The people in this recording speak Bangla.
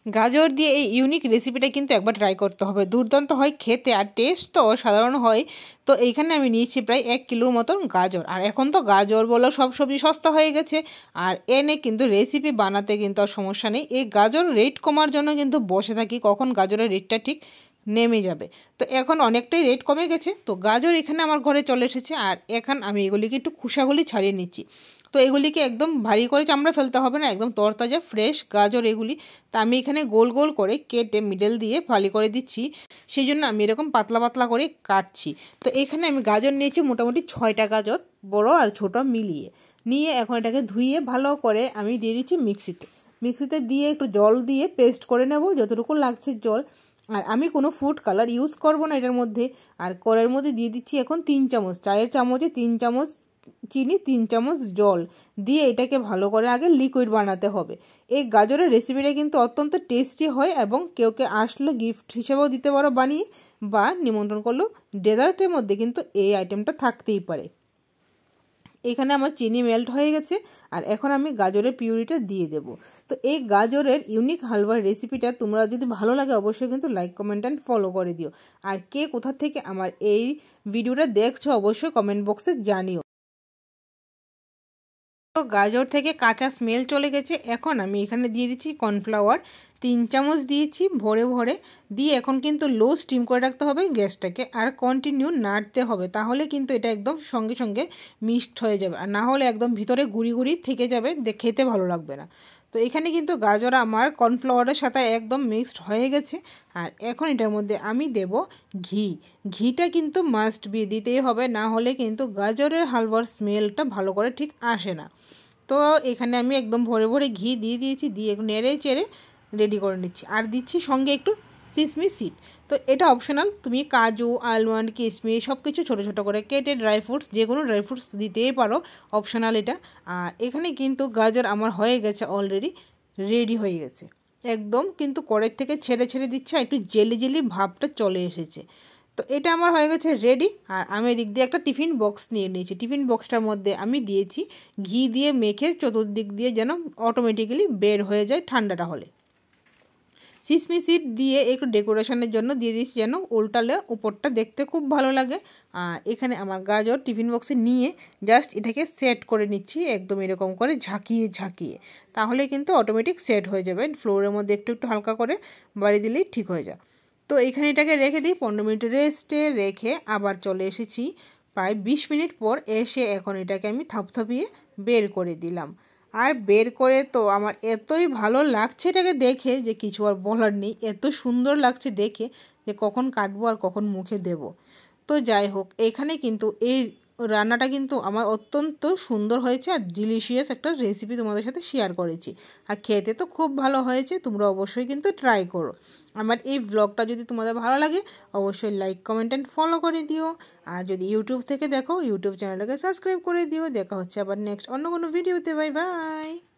গাজর দিয়ে এই ইউনিক রেসিপিটা কিন্তু একবার ট্রাই করতে হবে, দুর্দান্ত হয় খেতে আর টেস্ট তো অসাধারণ হয়। তো এইখানে আমি নিয়েছি প্রায় 1 কিলোর মতন গাজর। আর এখন তো গাজর বলো সব সবজি সস্তা হয়ে গেছে, আর এনে কিন্তু রেসিপি বানাতে কিন্তু আর সমস্যা নেই। এই গাজর রেট কমার জন্য কিন্তু বসে থাকি কখন গাজরের রেটটা ঠিক নেমে যাবে। তো এখন অনেকটাই রেট কমে গেছে, তো গাজর এখানে আমার ঘরে চলে এসেছে। আর এখন আমি এগুলিকে একটু খোসাগুলি ছাড়িয়ে নিচ্ছি। তো এগুলিকে একদম ভারী করে চামড়া ফেলতে হবে না, একদম তরতাজা ফ্রেশ গাজর এগুলি। তা আমি এখানে গোল গোল করে কেটে মিডল দিয়ে ফালি করে দিচ্ছি, সেই জন্য আমি এরকম পাতলা পাতলা করে কাটছি। তো এখানে আমি গাজর নিয়েছি মোটামুটি 6টা গাজর, বড় আর ছোট মিলিয়ে। নিয়ে এখন এটাকে ধুয়ে ভালো করে আমি দিয়ে দিচ্ছি মিক্সিতে দিয়ে একটু জল দিয়ে পেস্ট করে নেব যতটুকু লাগছে জল। আর আমি কোনো ফুড কালার ইউজ করব না এটার মধ্যে। আর কড়াইয়ের মধ্যে দিয়ে দিচ্ছি এখন 3 চামচ, চায়ের চামচে 3 চামচ চিনি, 3 চামচ জল দিয়ে এটাকে ভালো করে আগে লিকুইড বানাতে হবে। এই গাজরের রেসিপিটা কিন্তু অত্যন্ত টেস্টি হয় এবং কেউ আসলে গিফট হিসেবেও দিতে পারো বানিয়ে, বা নিমন্ত্রণ করলেও ডেজার্টের মধ্যে কিন্তু এই আইটেমটা থাকতেই পারে। এখানে আমার চিনি মেল্ট হয়ে গেছে, আর এখন আমি গাজরের পিউরিটা দিয়ে দেব। তো এই গাজরের ইউনিক হালুয়ার রেসিপিটা তোমরা যদি ভালো লাগে অবশ্যই কিন্তু লাইক কমেন্ট অ্যান্ড ফলো করে দিও। আর কে কোথা থেকে আমার এই ভিডিওটা দেখছো অবশ্যই কমেন্ট বক্সে জানিও। তো গাজর থেকে কাঁচা স্মেল চলে গেছে, এখন আমি এখানে দিয়ে দিচ্ছি কর্নফ্লাওয়ার 3 চামচ দিয়েছি ভরে ভরে দিয়ে। এখন কিন্তু লো স্টিম করে রাখতে হবে গ্যাসটাকে, আর কন্টিনিউ নাড়তে হবে, তাহলে কিন্তু এটা একদম সঙ্গে সঙ্গে মিক্সড হয়ে যাবে। আর না হলে একদম ভিতরে গুঁড়ি গুঁড়ি থেকে যাবে, খেতে ভালো লাগবে না। তো এখানে কিন্তু গাজর আমার কর্নফ্লাওয়ারের সাথে একদম মিক্সড হয়ে গেছে। আর এখন এটার মধ্যে আমি দেব ঘিটা কিন্তু মাস্ট বি দিতেই হবে, না হলে কিন্তু গাজরের হালুয়ার স্মেলটা ভালো করে ঠিক আসে না। তো এখানে আমি একদম ভরে ভরে ঘি দিয়ে দিয়েছি, দিয়ে নেড়ে চেড়ে রেডি করে নিচ্ছি। আর দিচ্ছি সঙ্গে একটু কিশমিশ সিড। তো এটা অপশনাল, তুমি কাজু, আলমন্ড, কিশমিশ সব কিছু ছোটো ছোটো করে কেটে ড্রাই ফ্রুটস, যে কোনো ড্রাই ফ্রুটস দিতেই পারো, অপশনাল এটা। আর এখানে কিন্তু গাজর আমার হয়ে গেছে অলরেডি রেডি হয়ে গেছে, একদম কিন্তু কড়াই থেকে ছেড়ে ছেড়ে দিচ্ছে, একটু জেলি জেলি ভাবটা চলে এসেছে। তো এটা আমার হয়ে গেছে রেডি। আর আমি এদিক দিয়ে একটা টিফিন বক্স নিয়ে নিয়েছি, টিফিন বক্সটার মধ্যে আমি দিয়েছি ঘি দিয়ে মেখে চতুর্দিক দিয়ে যেন অটোমেটিক্যালি বের হয়ে যায় ঠান্ডাটা হলে। সিসমি সিড দিয়ে একটু ডেকোরেশনের জন্য দিয়ে দিচ্ছি, যেন উল্টালে উপরটা দেখতে খুব ভালো লাগে। আর এখানে আমার গাজর টিফিন বক্সে নিয়ে জাস্ট এটাকে সেট করে নিচ্ছি, একদম এরকম করে ঝাঁকিয়ে ঝাঁকিয়ে, তাহলে কিন্তু অটোমেটিক সেট হয়ে যাবে। ফ্লোরের মধ্যে একটু একটু হালকা করে বাড়ি দিলেই ঠিক হয়ে যায়। তো এখানে এটাকে রেখে দিই, 15 মিনিট রেস্টে রেখে আবার চলে এসেছি প্রায় 20 মিনিট পর এসে। এখন এটাকে আমি থাপথাপিয়ে বের করে দিলাম। আর বের করে তো আমার এতই ভালো লাগছে এটাকে দেখে যে কিছু আর বলার নেই, এত সুন্দর লাগছে দেখে যে কখন কাটবো আর কখন মুখে দেব। তো যাই হোক, এখানে কিন্তু এই রান্নাটা কিন্তু আমার অত্যন্ত সুন্দর হয়েছে, আর ডিলিশিয়াস একটা রেসিপি তোমাদের সাথে শেয়ার করেছি। আর খেতে তো খুব ভালো হয়েছে, তোমরা অবশ্যই কিন্তু ট্রাই করো। আমার এই ব্লগটা যদি তোমাদের ভালো লাগে অবশ্যই লাইক কমেন্ট অ্যান্ড ফলো করে দিও। আর যদি ইউটিউব থেকে দেখো ইউটিউব চ্যানেলটাকে সাবস্ক্রাইব করে দিও। দেখা হচ্ছে আবার নেক্সট অন্য কোনো ভিডিওতে। Bye bye.